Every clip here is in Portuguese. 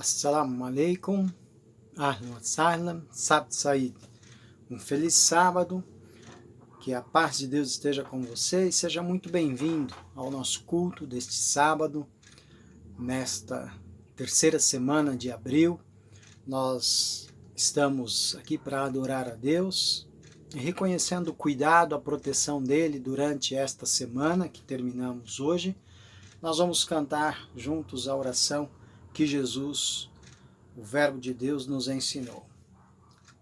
Assalamu alaikum, ahlan wa sahlan, sabt said. Um feliz sábado, que a paz de Deus esteja com você e seja muito bem-vindo ao nosso culto deste sábado, nesta terceira semana de abril. Nós estamos aqui para adorar a Deus e reconhecendo o cuidado, a proteção dele durante esta semana que terminamos hoje. Nós vamos cantar juntos a oração que Jesus, o Verbo de Deus, nos ensinou.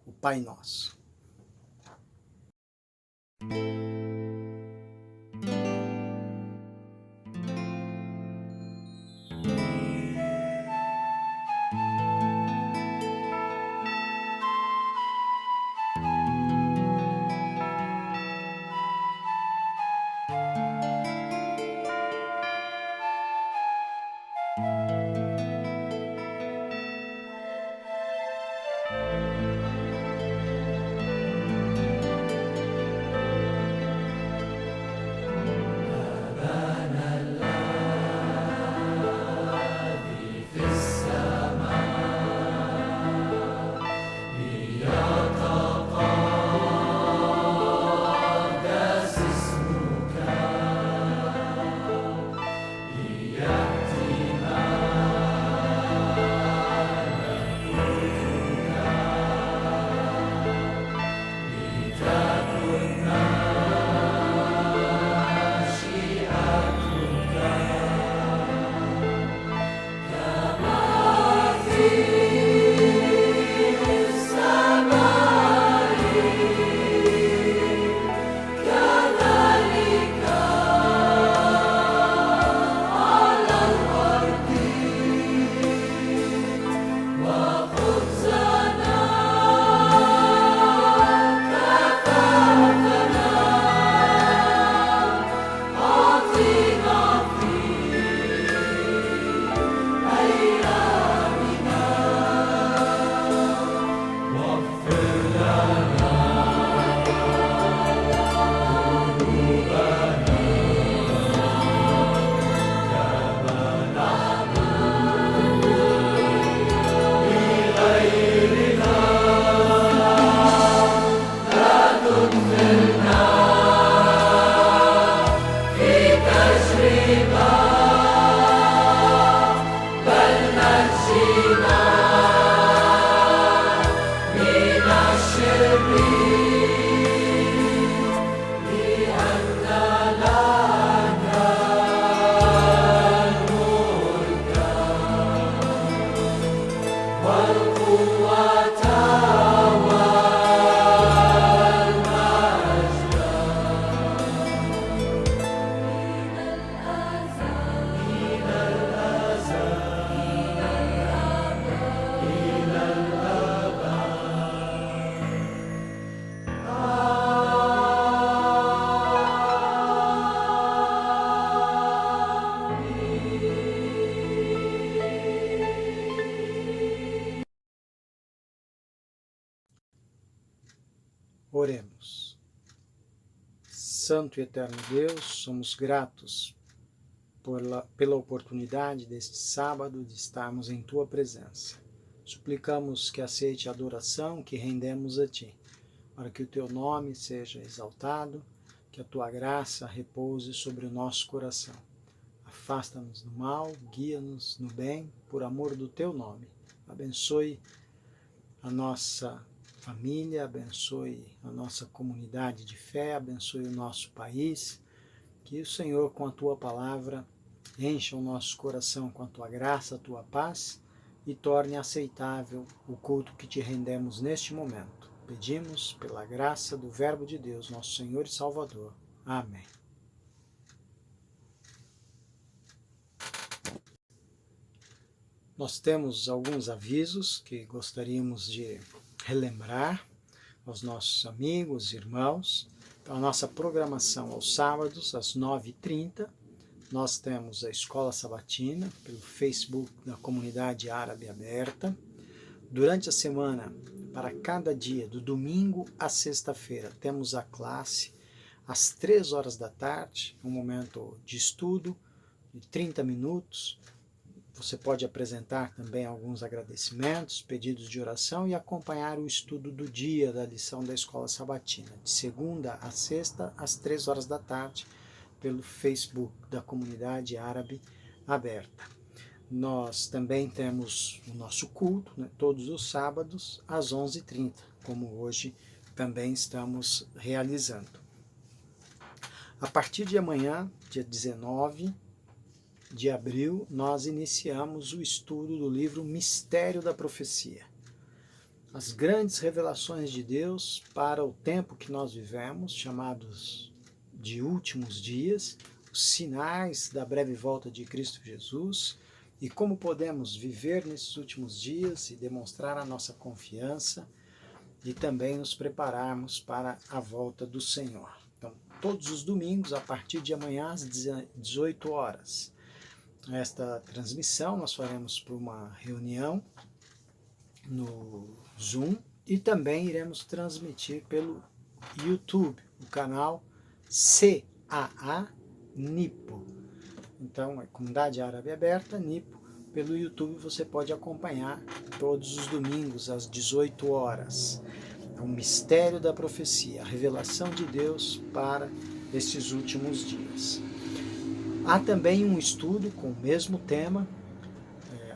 O Pai Nosso. Oremos. Santo e eterno Deus, somos gratos pela oportunidade deste sábado de estarmos em Tua presença. Suplicamos que aceite a adoração que rendemos a Ti, para que o Teu nome seja exaltado, que a Tua graça repouse sobre o nosso coração. Afasta-nos do mal, guia-nos no bem, por amor do Teu nome. Abençoe a nossa família, abençoe a nossa comunidade de fé, abençoe o nosso país, que o Senhor, com a Tua palavra, encha o nosso coração com a Tua graça, a Tua paz e torne aceitável o culto que Te rendemos neste momento. Pedimos pela graça do Verbo de Deus, nosso Senhor e Salvador. Amém. Nós temos alguns avisos que gostaríamos de relembrar aos nossos amigos, irmãos. Então, a nossa programação aos sábados, às 9h30, nós temos a Escola Sabatina, pelo Facebook da Comunidade Árabe Aberta. Durante a semana, para cada dia, do domingo à sexta-feira, temos a classe às 3 horas da tarde, um momento de estudo de 30 minutos. Você pode apresentar também alguns agradecimentos, pedidos de oração e acompanhar o estudo do dia da lição da Escola Sabatina, de segunda a sexta, às 3 horas da tarde, pelo Facebook da Comunidade Árabe Aberta. Nós também temos o nosso culto, né, todos os sábados, às 11h30, como hoje também estamos realizando. A partir de amanhã, dia 19 de abril, nós iniciamos o estudo do livro Mistério da Profecia. As grandes revelações de Deus para o tempo que nós vivemos, chamados de últimos dias, os sinais da breve volta de Cristo Jesus e como podemos viver nesses últimos dias e demonstrar a nossa confiança e também nos prepararmos para a volta do Senhor. Então, todos os domingos, a partir de amanhã, às 18 horas. Esta transmissão nós faremos por uma reunião no Zoom e também iremos transmitir pelo YouTube, o canal CAA Nipo. Então, é Comunidade Árabe Aberta, Nipo. Pelo YouTube você pode acompanhar todos os domingos às 18 horas. É o mistério da profecia, a revelação de Deus para estes últimos dias. Há também um estudo com o mesmo tema,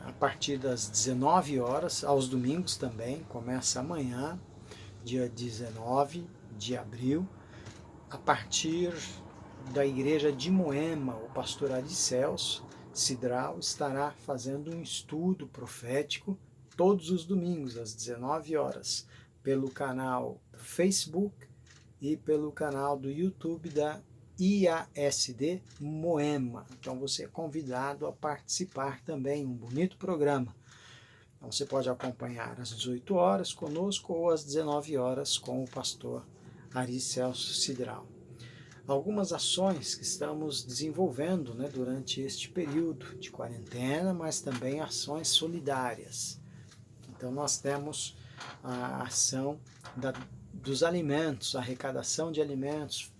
a partir das 19 horas, aos domingos também, começa amanhã, dia 19 de abril, a partir da igreja de Moema, o pastor Aricelso Cidral estará fazendo um estudo profético todos os domingos, às 19 horas, pelo canal do Facebook e pelo canal do YouTube da IASD Moema. Então você é convidado a participar também, um bonito programa. Então você pode acompanhar às 18 horas conosco ou às 19 horas com o pastor Aricelso Cidral. Algumas ações que estamos desenvolvendo, né, durante este período de quarentena, mas também ações solidárias. Então nós temos a ação dos alimentos, a arrecadação de alimentos,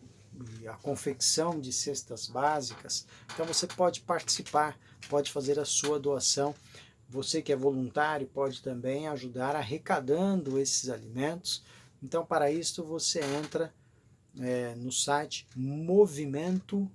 e a confecção de cestas básicas. Então você pode participar, pode fazer a sua doação. Você que é voluntário pode também ajudar arrecadando esses alimentos. Então para isso você entra no site Movimento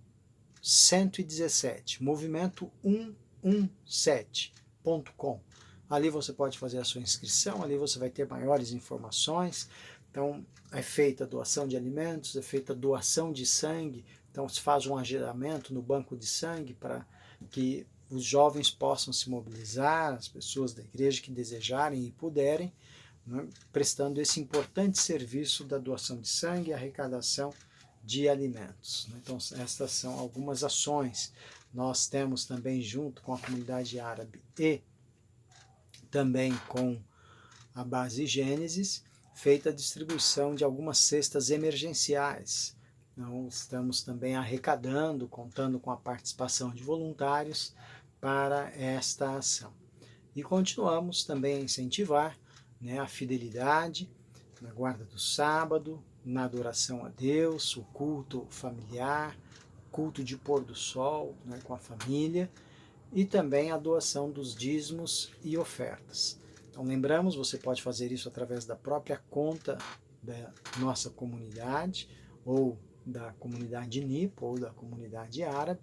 117, movimento117.com. Ali você pode fazer a sua inscrição, ali você vai ter maiores informações. Então é feita a doação de alimentos, é feita a doação de sangue, então se faz um agendamento no banco de sangue para que os jovens possam se mobilizar, as pessoas da igreja que desejarem e puderem, né, prestando esse importante serviço da doação de sangue e arrecadação de alimentos. Então estas são algumas ações. Nós temos também, junto com a comunidade árabe e também com a base Gênesis, feita a distribuição de algumas cestas emergenciais. Então, estamos também arrecadando, contando com a participação de voluntários para esta ação. E continuamos também a incentivar, né, a fidelidade na guarda do sábado, na adoração a Deus, o culto familiar, culto de pôr do sol, né, com a família, e também a doação dos dízimos e ofertas. Então lembramos, você pode fazer isso através da própria conta da nossa comunidade, ou da comunidade Nipo, ou da comunidade árabe.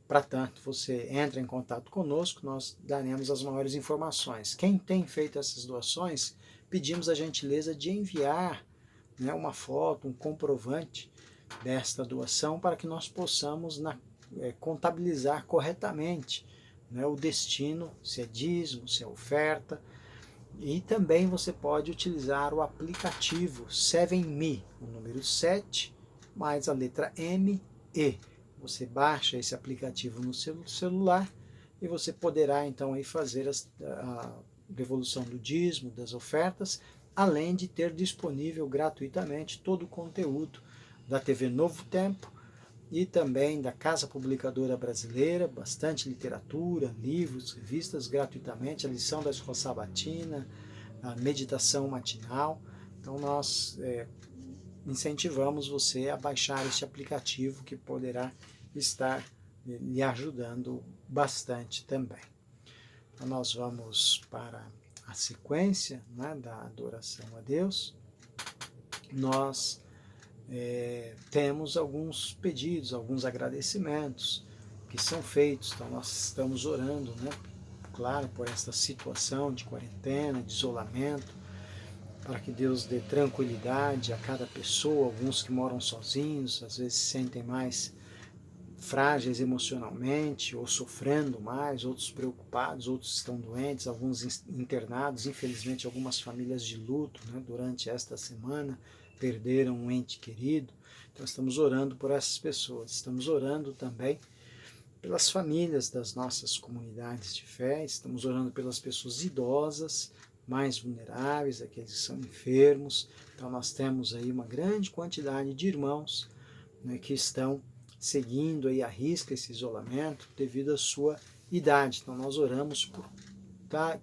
Para tanto, você entra em contato conosco, nós daremos as maiores informações. Quem tem feito essas doações, pedimos a gentileza de enviar, né, uma foto, um comprovante desta doação, para que nós possamos contabilizar corretamente, né, o destino, se é dízimo, se é oferta. E também você pode utilizar o aplicativo 7Me, o número 7, mais a letra M, E. Você baixa esse aplicativo no seu celular e você poderá então aí fazer a devolução do dízimo, das ofertas, além de ter disponível gratuitamente todo o conteúdo da TV Novo Tempo e também da Casa Publicadora Brasileira, bastante literatura, livros, revistas gratuitamente, a lição da Escola Sabatina, a meditação matinal. Então nós incentivamos você a baixar este aplicativo que poderá estar lhe ajudando bastante também. Então nós vamos para a sequência, né, da adoração a Deus. Nós temos alguns pedidos, alguns agradecimentos que são feitos. Então nós estamos orando, né, claro, por esta situação de quarentena, de isolamento, para que Deus dê tranquilidade a cada pessoa. Alguns que moram sozinhos, às vezes se sentem mais frágeis emocionalmente ou sofrendo mais, outros preocupados, outros estão doentes, alguns internados. Infelizmente, algumas famílias de luto, né, durante esta semana perderam um ente querido. Então estamos orando por essas pessoas. Estamos orando também pelas famílias das nossas comunidades de fé. Estamos orando pelas pessoas idosas, mais vulneráveis, aqueles que são enfermos. Então nós temos aí uma grande quantidade de irmãos, né, que estão seguindo aí à risca esse isolamento devido à sua idade. Então nós oramos por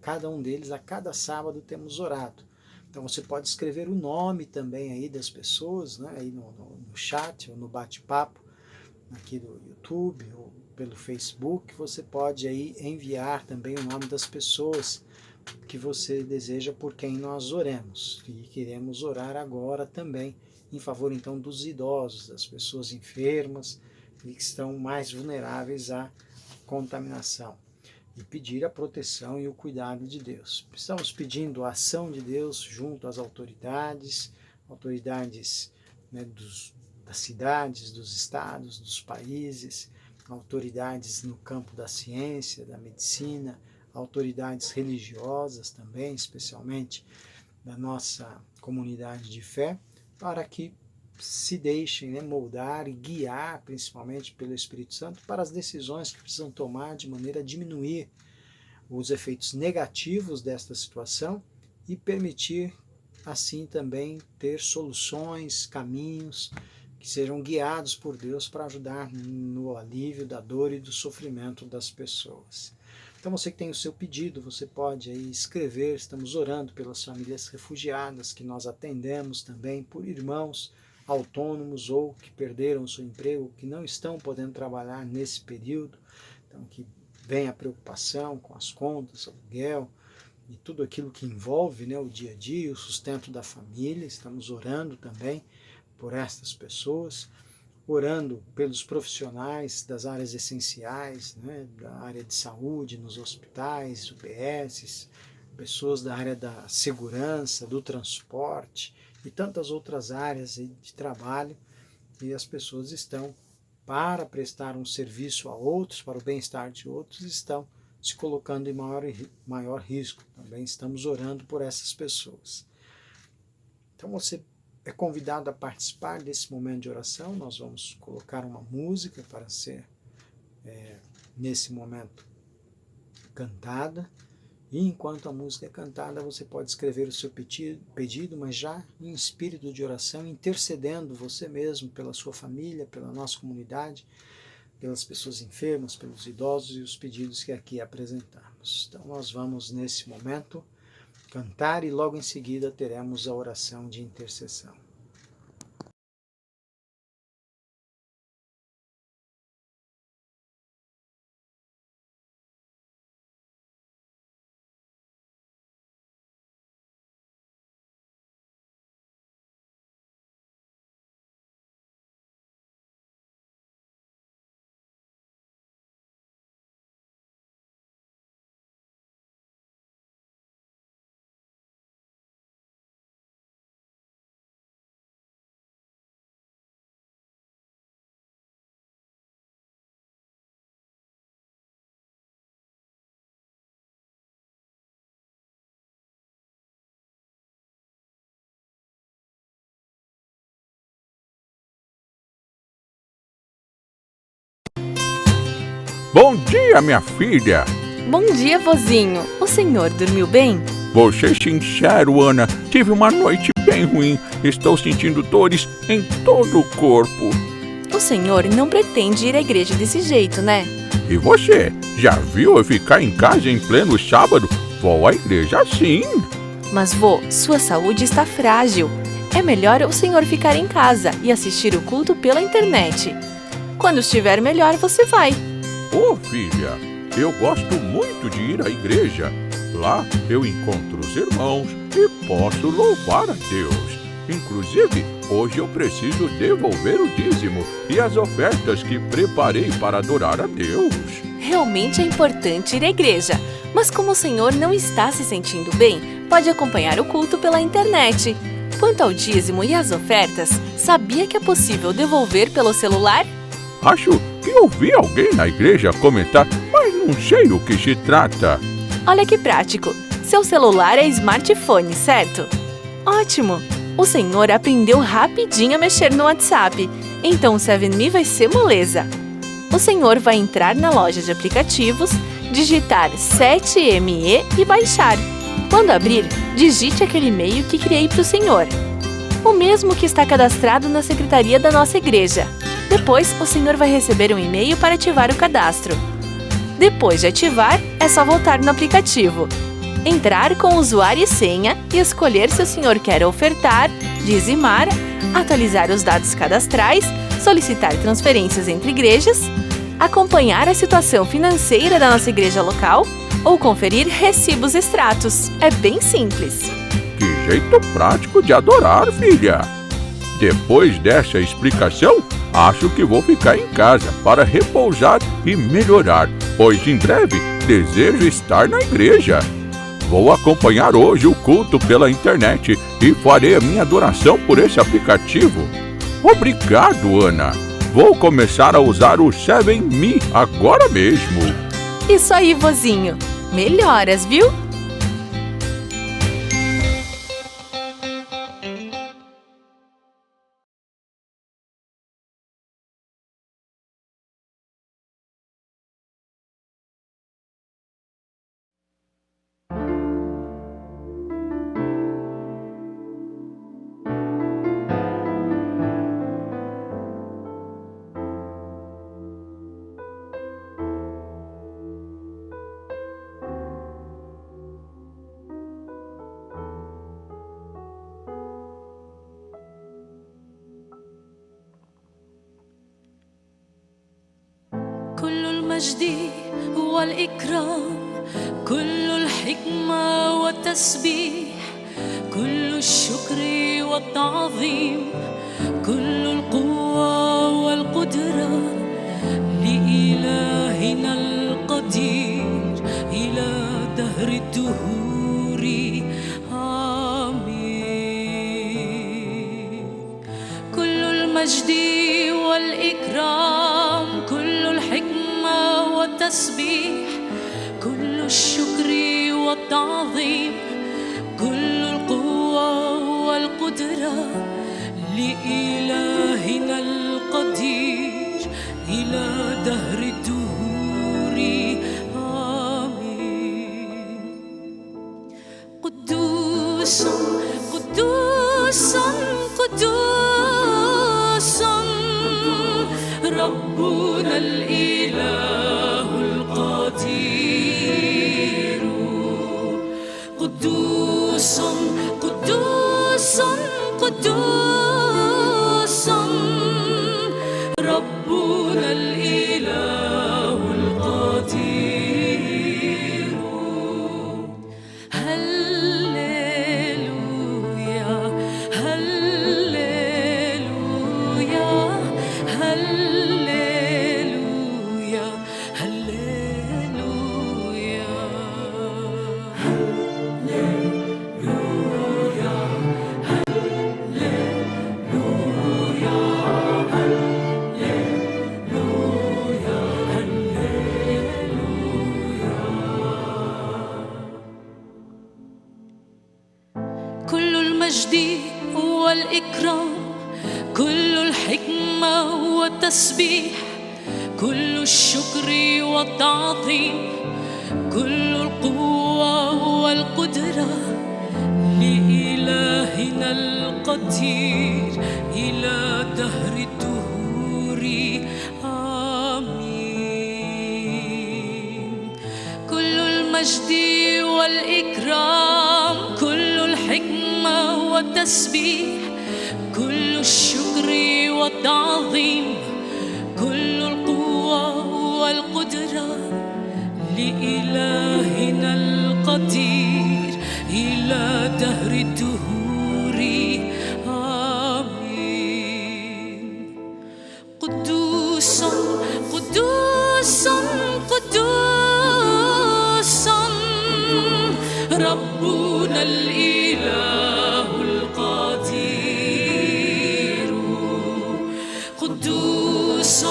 cada um deles, a cada sábado temos orado. Então você pode escrever o nome também aí das pessoas, né, aí no chat ou no bate-papo aqui do YouTube ou pelo Facebook. Você pode aí enviar também o nome das pessoas que você deseja por quem nós oremos. E queremos orar agora também em favor então dos idosos, das pessoas enfermas e que estão mais vulneráveis à contaminação, e pedir a proteção e o cuidado de Deus. Estamos pedindo a ação de Deus junto às autoridades, né, das cidades, dos estados, dos países, autoridades no campo da ciência, da medicina, autoridades religiosas também, especialmente da nossa comunidade de fé, para que se deixem, né, moldar e guiar, principalmente pelo Espírito Santo, para as decisões que precisam tomar de maneira a diminuir os efeitos negativos desta situação e permitir, assim, também ter soluções, caminhos que sejam guiados por Deus para ajudar no alívio da dor e do sofrimento das pessoas. Então você que tem o seu pedido, você pode aí escrever. Estamos orando pelas famílias refugiadas que nós atendemos também, por irmãos autônomos ou que perderam o seu emprego, que não estão podendo trabalhar nesse período. Então que vem a preocupação com as contas, aluguel e tudo aquilo que envolve, né, o dia a dia, o sustento da família. Estamos orando também por estas pessoas, orando pelos profissionais das áreas essenciais, né, da área de saúde, nos hospitais, UBSs, pessoas da área da segurança, do transporte e tantas outras áreas de trabalho, e as pessoas estão, para prestar um serviço a outros, para o bem-estar de outros, estão se colocando em maior risco. Também estamos orando por essas pessoas. Então você é convidado a participar desse momento de oração. Nós vamos colocar uma música para ser, nesse momento, cantada. E enquanto a música é cantada, você pode escrever o seu pedido, mas já em espírito de oração, intercedendo você mesmo pela sua família, pela nossa comunidade, pelas pessoas enfermas, pelos idosos e os pedidos que aqui apresentamos. Então nós vamos, nesse momento, cantar e logo em seguida teremos a oração de intercessão. Bom dia, minha filha. Bom dia, vozinho. O senhor dormiu bem? Vou ser sincero, Ana. Tive uma noite bem ruim. Estou sentindo dores em todo o corpo. O senhor não pretende ir à igreja desse jeito, né? E você? Já viu eu ficar em casa em pleno sábado? Vou à igreja sim. Mas, vô, sua saúde está frágil. É melhor o senhor ficar em casa e assistir o culto pela internet. Quando estiver melhor, você vai. Ô, filha, eu gosto muito de ir à igreja. Lá eu encontro os irmãos e posso louvar a Deus. Inclusive, hoje eu preciso devolver o dízimo e as ofertas que preparei para adorar a Deus. Realmente é importante ir à igreja, mas como o senhor não está se sentindo bem, pode acompanhar o culto pela internet. Quanto ao dízimo e às ofertas, sabia que é possível devolver pelo celular? Acho que ouvi alguém na igreja comentar, mas não sei o que se trata. Olha que prático! Seu celular é smartphone, certo? Ótimo! O senhor aprendeu rapidinho a mexer no WhatsApp, então o 7Me vai ser moleza. O senhor vai entrar na loja de aplicativos, digitar 7Me e baixar. Quando abrir, digite aquele e-mail que criei para o senhor, o mesmo que está cadastrado na secretaria da nossa igreja. Depois, o senhor vai receber um e-mail para ativar o cadastro. Depois de ativar, é só voltar no aplicativo, entrar com usuário e senha e escolher se o senhor quer ofertar, dizimar, atualizar os dados cadastrais, solicitar transferências entre igrejas, acompanhar a situação financeira da nossa igreja local ou conferir recibos extratos. É bem simples. Que jeito prático de adorar, filha! Depois dessa explicação, acho que vou ficar em casa para repousar e melhorar, pois em breve desejo estar na igreja. Vou acompanhar hoje o culto pela internet e farei a minha adoração por esse aplicativo. Obrigado, Ana! Vou começar a usar o 7Me agora mesmo. Isso aí, vozinho. Melhoras, viu? كل المجد والإكرام، كل الحكمة والتسبيح، كل الشكر والتعظيم، كل القوة والقدرة لإلهنا القدير إلى دهر الدهور. آمين. كل المجد والإكرام، كل الحكمة والتسبيح، كل الشكر والتعظيم، كل القوة والقدرة لإلهنا القدير إلى دهر الدهور. آمين. قدوس قدوس قدوس ربنا الإله القدير. قدوس قدوس قدوس ربنا الإله القدير. هللويا هللويا هللويا هللويا كل المجد والإكرام، كل الحكمة والتسبيح، كل الشكر والتعظيم، كل القوة والقدرة لإلهنا القدير إلى دهر الدهور. آمين. كل المجد والإكرام، كل الحكمة والتسبيح، كل الشكر والتعظيم، كل القوة والقدرة لإلهنا القدير إلى دهر الدهور آمين. قدوس قدوس قدوس ربنا الإله القدير. قدوس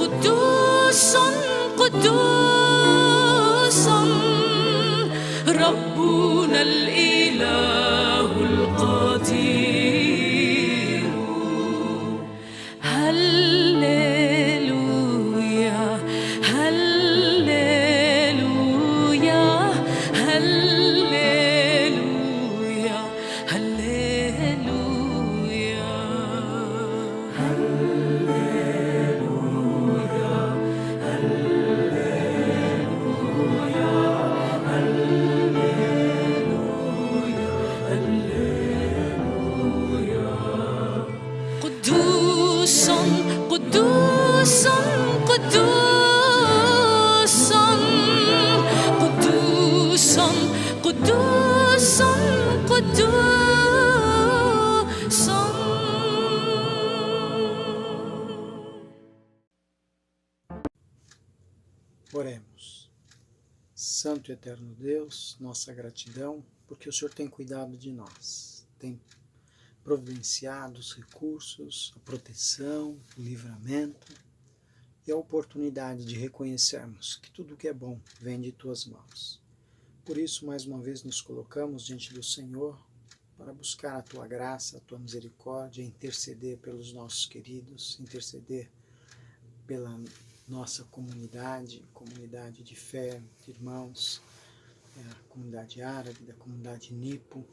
قدوس قدوس ربنا الإله القدير. هللويا هللويا هللويا هللويا. قدوس قدوس قدوس قدوس قدوس قدوس. Oremos. Santo e eterno Deus, nossa gratidão, porque o Senhor tem cuidado de nós, tem providenciado os recursos, a proteção, o livramento e a oportunidade de reconhecermos que tudo que é bom vem de Tuas mãos. Por isso, mais uma vez, nos colocamos diante do Senhor para buscar a Tua graça, a Tua misericórdia, interceder pelos nossos queridos, interceder pela nossa comunidade de fé, de irmãos, a comunidade árabe, da comunidade nipo,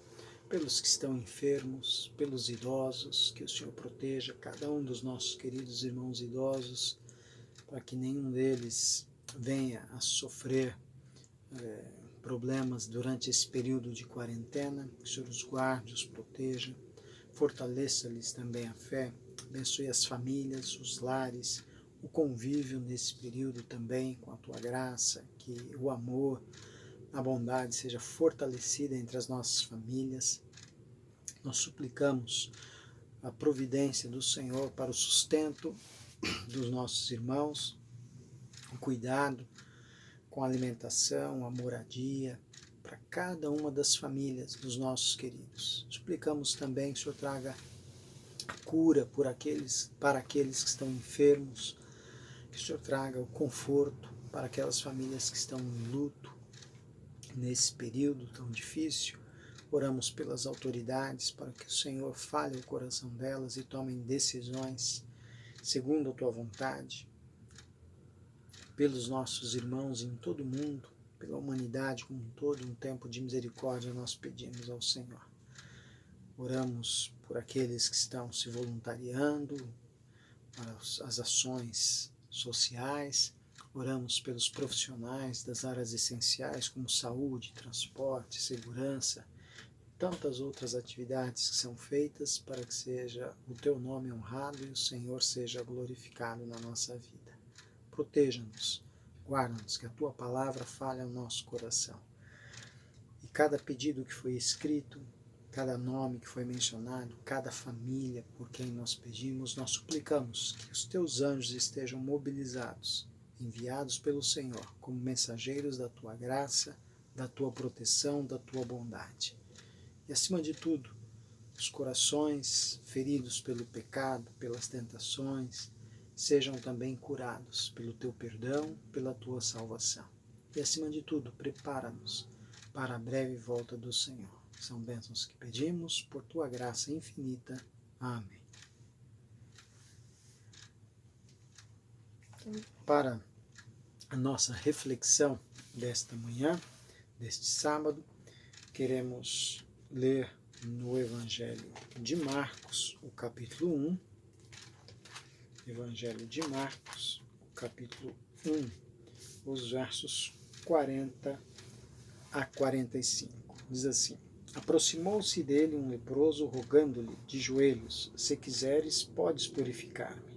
pelos que estão enfermos, pelos idosos, que o Senhor proteja cada um dos nossos queridos irmãos idosos, para que nenhum deles venha a sofrer problemas durante esse período de quarentena. Que o Senhor os guarde, os proteja, fortaleça-lhes também a fé, abençoe as famílias, os lares, o convívio nesse período também com a Tua graça, que o amor, a bondade seja fortalecida entre as nossas famílias. Nós suplicamos a providência do Senhor para o sustento dos nossos irmãos, o cuidado com a alimentação, a moradia, para cada uma das famílias dos nossos queridos. Suplicamos também que o Senhor traga cura para aqueles que estão enfermos, que o Senhor traga o conforto para aquelas famílias que estão em luto, nesse período tão difícil. Oramos pelas autoridades para que o Senhor fale o coração delas e tomem decisões segundo a Tua vontade. Pelos nossos irmãos em todo o mundo, pela humanidade como um todo, um tempo de misericórdia nós pedimos ao Senhor. Oramos por aqueles que estão se voluntariando para as ações sociais. Oramos pelos profissionais das áreas essenciais como saúde, transporte, segurança, tantas outras atividades que são feitas para que seja o Teu nome honrado e o Senhor seja glorificado na nossa vida. Proteja-nos, guarda-nos, que a Tua palavra fale ao nosso coração. E cada pedido que foi escrito, cada nome que foi mencionado, cada família por quem nós pedimos, nós suplicamos que os Teus anjos estejam mobilizados, enviados pelo Senhor, como mensageiros da Tua graça, da Tua proteção, da Tua bondade. E acima de tudo, os corações feridos pelo pecado, pelas tentações, sejam também curados pelo Teu perdão, pela Tua salvação. E acima de tudo, prepara-nos para a breve volta do Senhor. São bênçãos que pedimos por Tua graça infinita. Amém. Para a nossa reflexão desta manhã, deste sábado, queremos ler no Evangelho de Marcos, o capítulo 1. Evangelho de Marcos, o capítulo 1, os versos 40 a 45. Diz assim: Aproximou-se dele um leproso, rogando-lhe de joelhos: Se quiseres, podes purificar-me.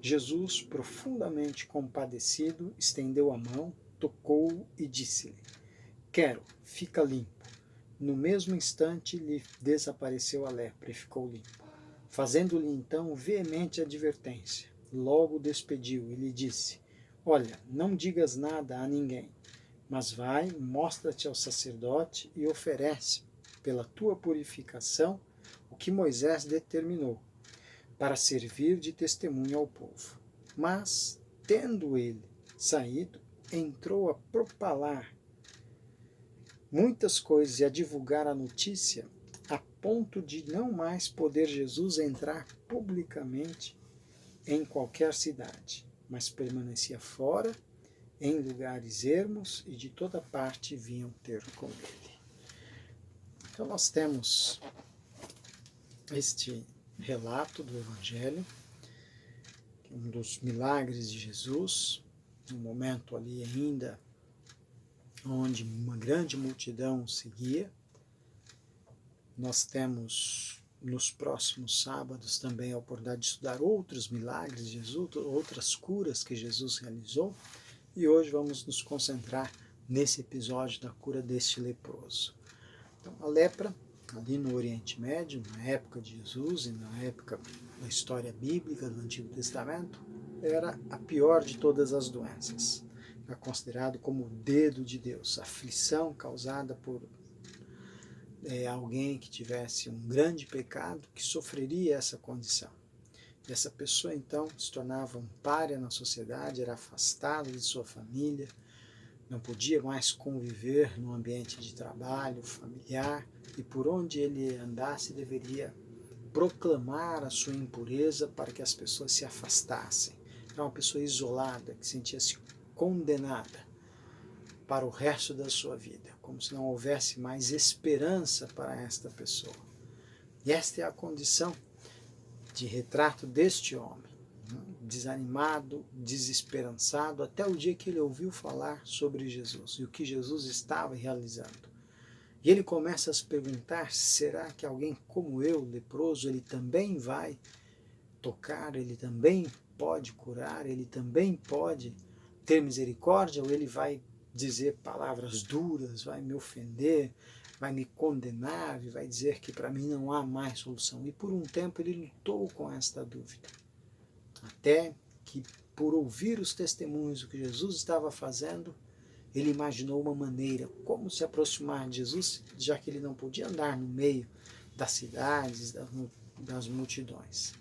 Jesus, profundamente compadecido, estendeu a mão, tocou-o e disse-lhe: quero, fica limpo. No mesmo instante lhe desapareceu a lepra e ficou limpo. Fazendo-lhe então veemente advertência, logo o despediu e lhe disse: olha, não digas nada a ninguém, mas vai, mostra-te ao sacerdote e oferece, pela tua purificação, o que Moisés determinou, para servir de testemunho ao povo. Mas, tendo ele saído, entrou a propalar muitas coisas e a divulgar a notícia, a ponto de não mais poder Jesus entrar publicamente em qualquer cidade, mas permanecia fora, em lugares ermos, e de toda parte vinham ter com ele. Então nós temos este relato do Evangelho, um dos milagres de Jesus, um momento ali ainda onde uma grande multidão seguia. Nós temos nos próximos sábados também a oportunidade de estudar outros milagres de Jesus, outras curas que Jesus realizou, e hoje vamos nos concentrar nesse episódio da cura deste leproso. Então, a lepra, ali no Oriente Médio, na época de Jesus e na época da história bíblica do Antigo Testamento, era a pior de todas as doenças. Era considerado como o dedo de Deus, a aflição causada por alguém que tivesse um grande pecado, que sofreria essa condição. E essa pessoa então se tornava um pária na sociedade, era afastado de sua família, não podia mais conviver no ambiente de trabalho, familiar, e por onde ele andasse deveria proclamar a sua impureza para que as pessoas se afastassem. Era uma pessoa isolada, que sentia-se condenada para o resto da sua vida, como se não houvesse mais esperança para esta pessoa. E esta é a condição de retrato deste homem, desanimado, desesperançado, até o dia que ele ouviu falar sobre Jesus e o que Jesus estava realizando. E ele começa a se perguntar, será que alguém como eu, leproso, ele também vai tocar, ele também pode curar, ele também pode ter misericórdia, ou ele vai dizer palavras duras, vai me ofender, vai me condenar e vai dizer que para mim não há mais solução. E por um tempo ele lutou com esta dúvida, até que, por ouvir os testemunhos do que Jesus estava fazendo, ele imaginou uma maneira como se aproximar de Jesus, já que ele não podia andar no meio das cidades, das multidões.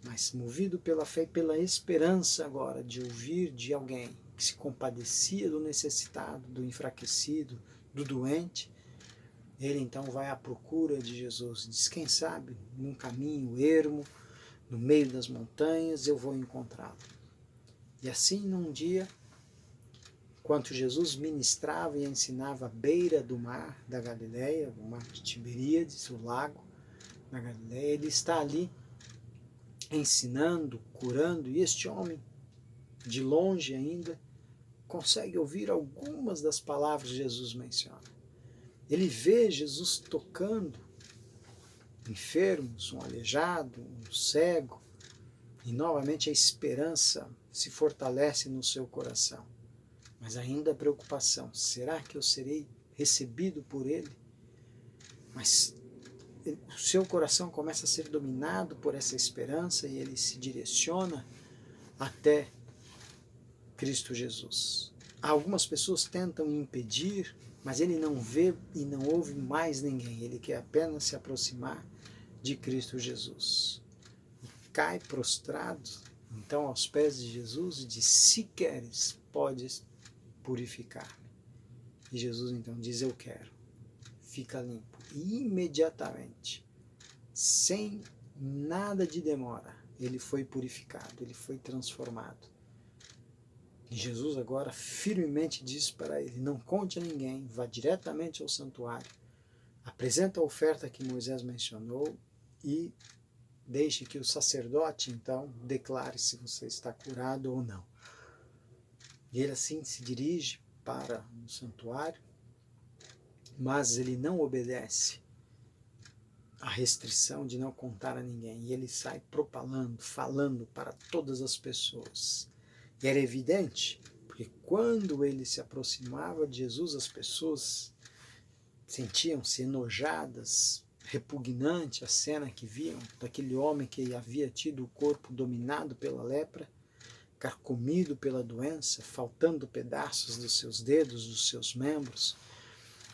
Mas movido pela fé e pela esperança agora de ouvir de alguém que se compadecia do necessitado, do enfraquecido, do doente, ele então vai à procura de Jesus. Diz, quem sabe, num caminho ermo, no meio das montanhas, eu vou encontrá-lo. E assim, num dia, enquanto Jesus ministrava e ensinava à beira do mar da Galileia, o mar de Tiberíades, o lago da Galileia, ele está ali ensinando, curando, e este homem, de longe ainda, consegue ouvir algumas das palavras que Jesus menciona. Ele vê Jesus tocando enfermos, um aleijado, um cego, e novamente a esperança se fortalece no seu coração. Mas ainda a preocupação, será que eu serei recebido por ele? Mas o seu coração começa a ser dominado por essa esperança e ele se direciona até Cristo Jesus. Algumas pessoas tentam impedir, mas ele não vê e não ouve mais ninguém. Ele quer apenas se aproximar de Cristo Jesus. E cai prostrado, então, aos pés de Jesus e diz, se queres, podes purificar-me. E Jesus então diz, eu quero. Fica limpo. E imediatamente, sem nada de demora, ele foi purificado, ele foi transformado. E Jesus agora firmemente diz para ele, não conte a ninguém, vá diretamente ao santuário, apresenta a oferta que Moisés mencionou e deixe que o sacerdote então declare se você está curado ou não. E ele assim se dirige para o santuário, mas ele não obedece à restrição de não contar a ninguém. E ele sai propalando, falando para todas as pessoas. E era evidente, Porque quando ele se aproximava de Jesus, as pessoas sentiam-se enojadas, repugnante a cena que viam daquele homem que havia tido o corpo dominado pela lepra, carcomido pela doença, faltando pedaços dos seus dedos, dos seus membros,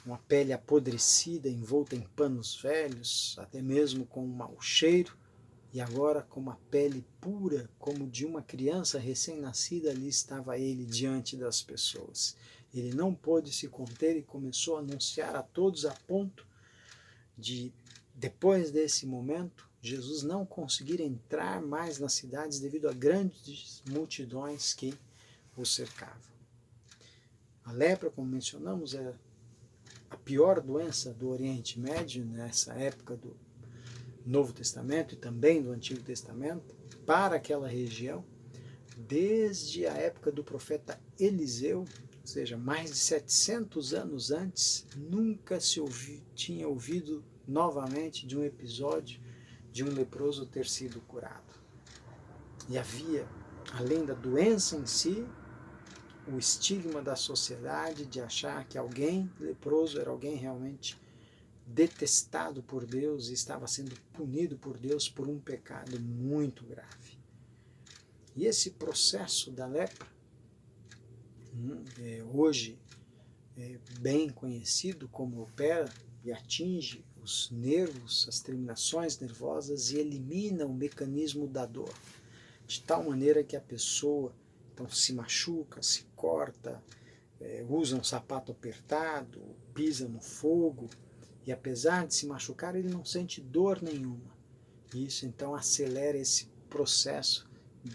uma pele apodrecida, envolta em panos velhos, até mesmo com um mau cheiro, e agora com uma pele pura, como de uma criança recém-nascida, ali estava ele diante das pessoas. Ele não pôde se conter e começou a anunciar a todos, a ponto de, depois desse momento, Jesus não conseguir entrar mais nas cidades devido a grandes multidões que o cercavam. A lepra, como mencionamos, é a pior doença do Oriente Médio nessa época do Novo Testamento e também do Antigo Testamento, para aquela região, desde a época do profeta Eliseu, ou seja, mais de 700 anos antes, nunca se tinha ouvido novamente de um episódio de um leproso ter sido curado. E havia, além da doença em si, o estigma da sociedade de achar que alguém leproso era alguém realmente detestado por Deus e estava sendo punido por Deus por um pecado muito grave. E esse processo da lepra, hoje bem conhecido como opera e atinge os nervos, as terminações nervosas e elimina o mecanismo da dor, de tal maneira que a pessoa então se machuca, se corta, usa um sapato apertado, pisa no fogo, e apesar de se machucar, ele não sente dor nenhuma. Isso então acelera esse processo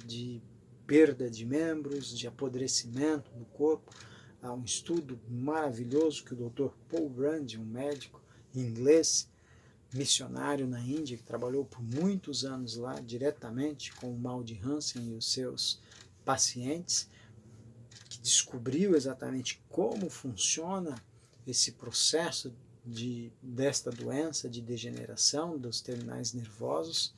de perda de membros, de apodrecimento do corpo. Há um estudo maravilhoso que o Dr. Paul Brand, um médico inglês, missionário na Índia, que trabalhou por muitos anos lá diretamente com o mal de Hansen e os seus pacientes, que descobriu exatamente como funciona esse processo desta doença de degeneração dos terminais nervosos,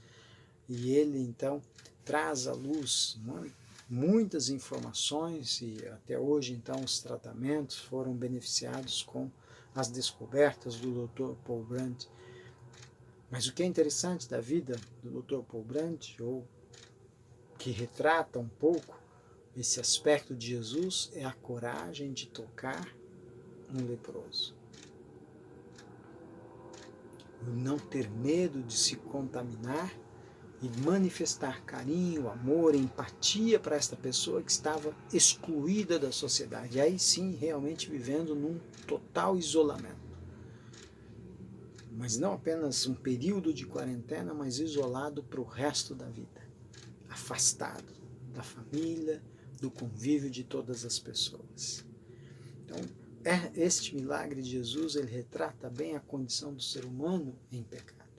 e ele então traz à luz muitas informações, e até hoje então os tratamentos foram beneficiados com as descobertas do Dr. Paul Brand. Mas o que é interessante da vida do Dr. Paul Brand, ou que retrata um pouco esse aspecto de Jesus, é a coragem de tocar um leproso. O não ter medo de se contaminar e manifestar carinho, amor, empatia para esta pessoa que estava excluída da sociedade. Aí sim, realmente vivendo num total isolamento. Mas não apenas um período de quarentena, mas isolado para o resto da vida. Afastado da família, do convívio de todas as pessoas. Então, este milagre de Jesus, ele retrata bem a condição do ser humano em pecado.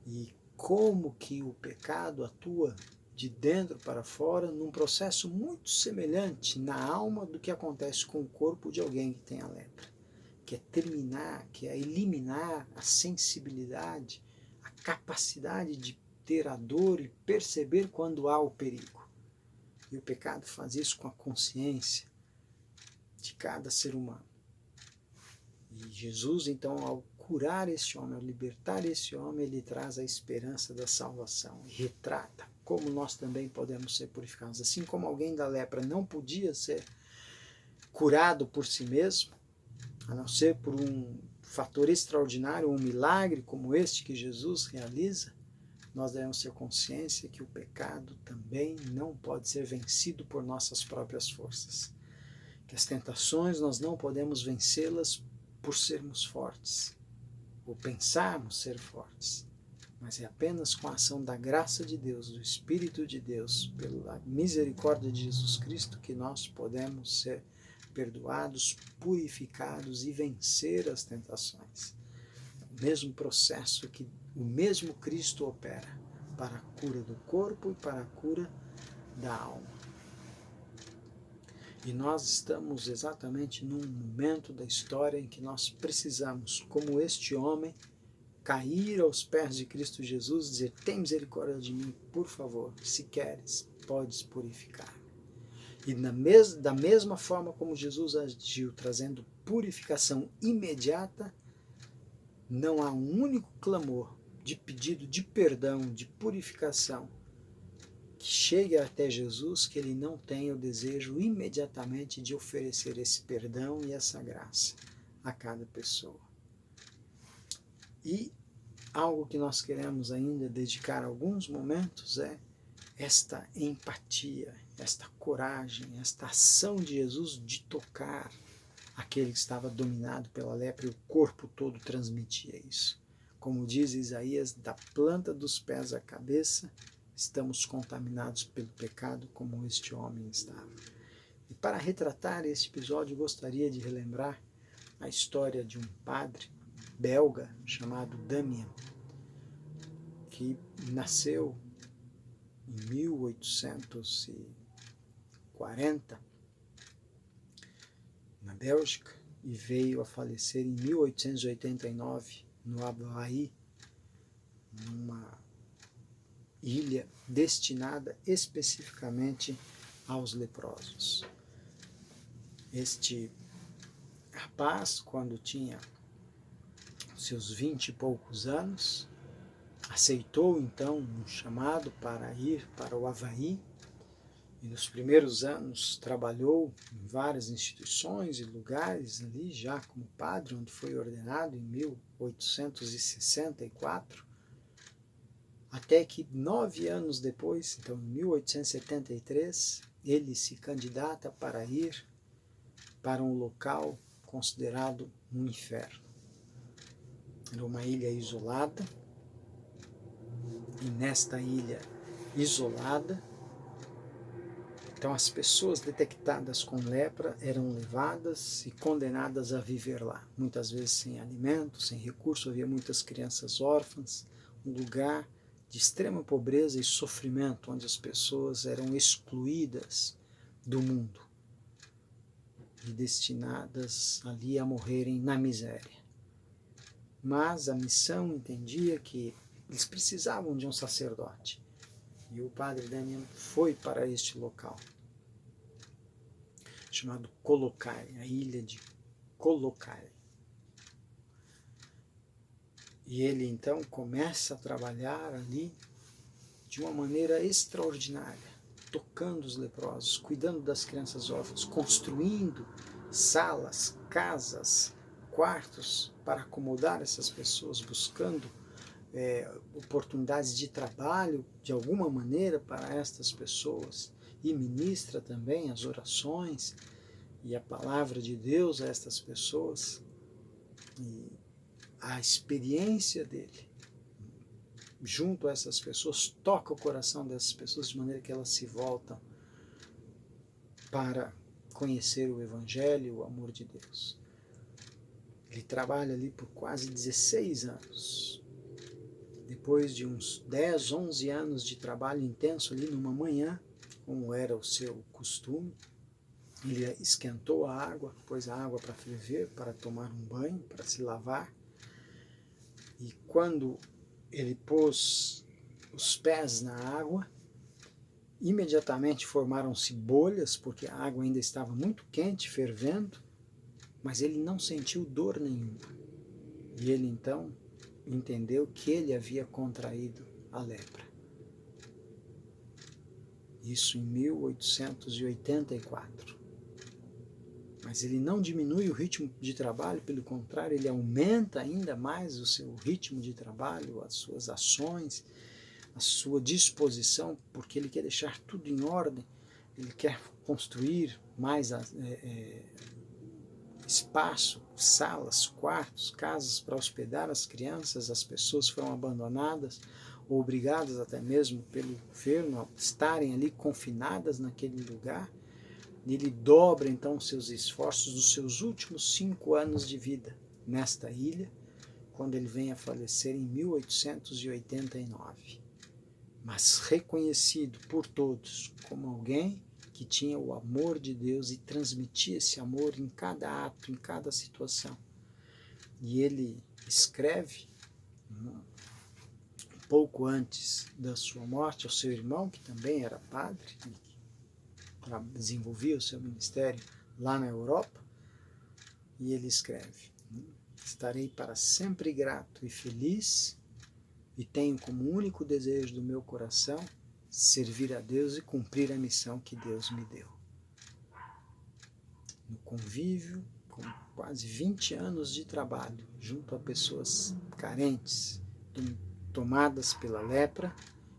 E como que o pecado atua de dentro para fora num processo muito semelhante na alma do que acontece com o corpo de alguém que tem a lepra, que é terminar, que é eliminar a sensibilidade, a capacidade de ter a dor e perceber quando há o perigo. E o pecado faz isso com a consciência de cada ser humano. E Jesus, então, ao curar esse homem, ao libertar esse homem, ele traz a esperança da salvação e retrata como nós também podemos ser purificados. Assim como alguém da lepra não podia ser curado por si mesmo, a não ser por um fator extraordinário, um milagre como este que Jesus realiza, nós devemos ter consciência que o pecado também não pode ser vencido por nossas próprias forças. Que as tentações nós não podemos vencê-las por sermos fortes, ou pensarmos ser fortes, mas é apenas com a ação da graça de Deus, do Espírito de Deus, pela misericórdia de Jesus Cristo, que nós podemos ser perdoados, purificados e vencer as tentações. O mesmo processo que o mesmo Cristo opera para a cura do corpo e para a cura da alma. E nós estamos exatamente num momento da história em que nós precisamos, como este homem, cair aos pés de Cristo Jesus e dizer: tem misericórdia de mim, por favor, se queres, podes purificar. E da mesma forma como Jesus agiu, trazendo purificação imediata, não há um único clamor de pedido de perdão, de purificação, que chegue até Jesus, que ele não tenha o desejo imediatamente de oferecer esse perdão e essa graça a cada pessoa. E algo que nós queremos ainda dedicar alguns momentos é esta empatia, esta coragem, esta ação de Jesus de tocar aquele que estava dominado pela lepra, e o corpo todo transmitia isso. Como diz Isaías, da planta dos pés à cabeça, estamos contaminados pelo pecado como este homem estava. E para retratar este episódio, gostaria de relembrar a história de um padre belga chamado Damien, que nasceu em 1840 na Bélgica e veio a falecer em 1889 no Havaí, numa ilha destinada especificamente aos leprosos. Este rapaz, quando tinha seus 20 e poucos anos, aceitou então um chamado para ir para o Havaí, e nos primeiros anos trabalhou em várias instituições e lugares ali, já como padre, onde foi ordenado em 1864, até que 9 anos depois, então em 1873, ele se candidata para ir para um local considerado um inferno. Era uma ilha isolada, e nesta ilha isolada, então as pessoas detectadas com lepra eram levadas e condenadas a viver lá, muitas vezes sem alimento, sem recurso, havia muitas crianças órfãs, um lugar de extrema pobreza e sofrimento, onde as pessoas eram excluídas do mundo e destinadas ali a morrerem na miséria. Mas a missão entendia que eles precisavam de um sacerdote. E o padre Damien foi para este local, chamado Colocai, a ilha de Colocai. E ele então começa a trabalhar ali de uma maneira extraordinária, tocando os leprosos, cuidando das crianças órfãs, construindo salas, casas, quartos para acomodar essas pessoas, buscando oportunidades de trabalho de alguma maneira para estas pessoas, e ministra também as orações e a palavra de Deus a estas pessoas. E a experiência dele junto a essas pessoas toca o coração dessas pessoas de maneira que elas se voltam para conhecer o Evangelho, o amor de Deus. Ele trabalha ali por quase 16 anos. Depois de uns 10, 11 anos de trabalho intenso ali numa manhã, como era o seu costume, ele esquentou a água, pôs a água para ferver, para tomar um banho, para se lavar. E quando ele pôs os pés na água, imediatamente formaram-se bolhas, porque a água ainda estava muito quente, fervendo, mas ele não sentiu dor nenhuma. E ele então entendeu que ele havia contraído a lepra. Isso em 1884. Mas ele não diminui o ritmo de trabalho, pelo contrário, ele aumenta ainda mais o seu ritmo de trabalho, as suas ações, a sua disposição, porque ele quer deixar tudo em ordem, ele quer construir mais espaço, salas, quartos, casas para hospedar as crianças. As pessoas foram abandonadas ou obrigadas até mesmo pelo governo a estarem ali confinadas naquele lugar. E ele dobra então seus esforços nos seus últimos 5 anos de vida nesta ilha, quando ele vem a falecer em 1889. Mas reconhecido por todos como alguém que tinha o amor de Deus e transmitia esse amor em cada ato, em cada situação. E ele escreve, um pouco antes da sua morte, ao seu irmão, que também era padre, desenvolvia o seu ministério lá na Europa, e ele escreve: estarei para sempre grato e feliz, e tenho como único desejo do meu coração servir a Deus e cumprir a missão que Deus me deu. No convívio, com quase 20 anos de trabalho junto a pessoas carentes, tomadas pela lepra,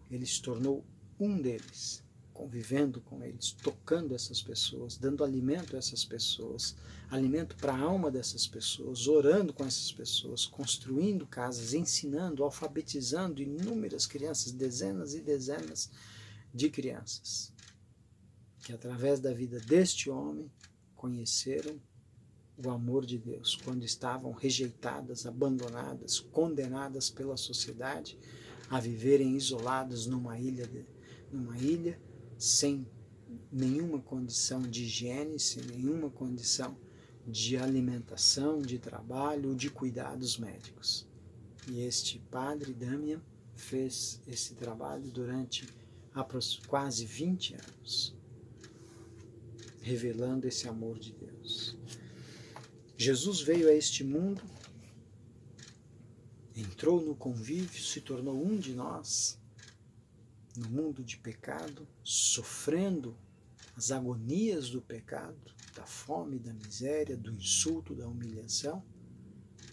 ele se tornou um deles, convivendo com eles, tocando essas pessoas, dando alimento a essas pessoas, alimento para a alma dessas pessoas, orando com essas pessoas, construindo casas, ensinando, alfabetizando inúmeras crianças, dezenas e dezenas de crianças, que através da vida deste homem conheceram o amor de Deus, quando estavam rejeitadas, abandonadas, condenadas pela sociedade a viverem isoladas numa ilha sem nenhuma condição de higiene, sem nenhuma condição de alimentação, de trabalho, de cuidados médicos. E este padre Damian fez esse trabalho durante quase 20 anos, revelando esse amor de Deus. Jesus veio a este mundo, entrou no convívio, se tornou um de nós, no mundo de pecado, sofrendo as agonias do pecado, da fome, da miséria, do insulto, da humilhação,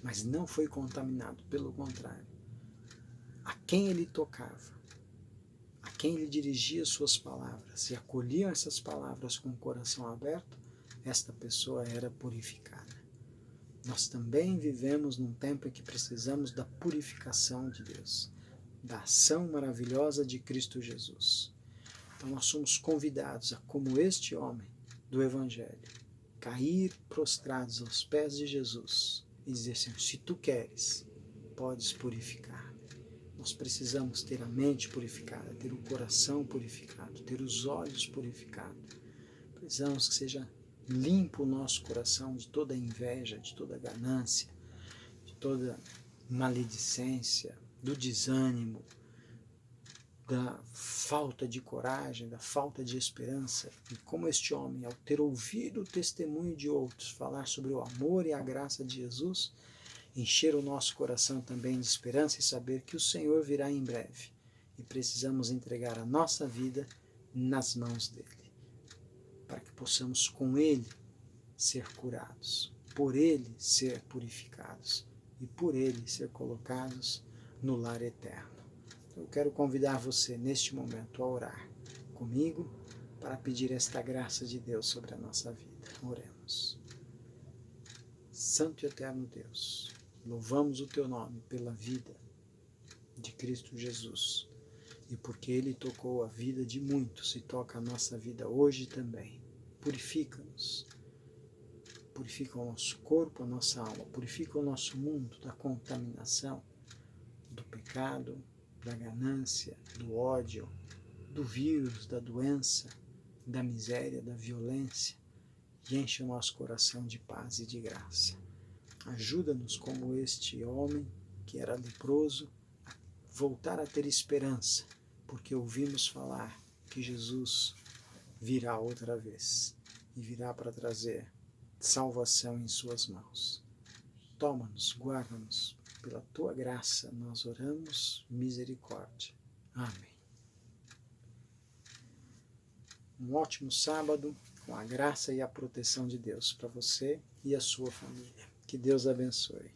mas não foi contaminado, pelo contrário. A quem ele tocava, a quem ele dirigia suas palavras e acolhiam essas palavras com o coração aberto, esta pessoa era purificada. Nós também vivemos num tempo em que precisamos da purificação de Deus, da ação maravilhosa de Cristo Jesus. Então nós somos convidados a, como este homem do Evangelho, cair prostrados aos pés de Jesus e dizer assim: se tu queres, podes purificar. Nós precisamos ter a mente purificada, ter o coração purificado, ter os olhos purificados. Precisamos que seja limpo o nosso coração de toda inveja, de toda ganância, de toda maledicência, do desânimo, da falta de coragem, da falta de esperança. E como este homem, ao ter ouvido o testemunho de outros falar sobre o amor e a graça de Jesus, encher o nosso coração também de esperança e saber que o Senhor virá em breve. E precisamos entregar a nossa vida nas mãos dele, para que possamos com ele ser curados, por ele ser purificados e por ele ser colocados no lar eterno. Eu quero convidar você neste momento a orar comigo para pedir esta graça de Deus sobre a nossa vida. Oremos. Santo e eterno Deus, louvamos o teu nome pela vida de Cristo Jesus e porque ele tocou a vida de muitos e toca a nossa vida hoje também. Purifica-nos, purifica o nosso corpo, a nossa alma, purifica o nosso mundo da contaminação, do pecado, da ganância, do ódio, do vírus, da doença, da miséria, da violência, e enche o nosso coração de paz e de graça. Ajuda-nos, como este homem que era leproso, a voltar a ter esperança, porque ouvimos falar que Jesus virá outra vez e virá para trazer salvação em suas mãos. Toma-nos, guarda-nos, pela tua graça nós oramos, misericórdia. Amém. Um ótimo sábado, com a graça e a proteção de Deus para você e a sua família. Que Deus abençoe.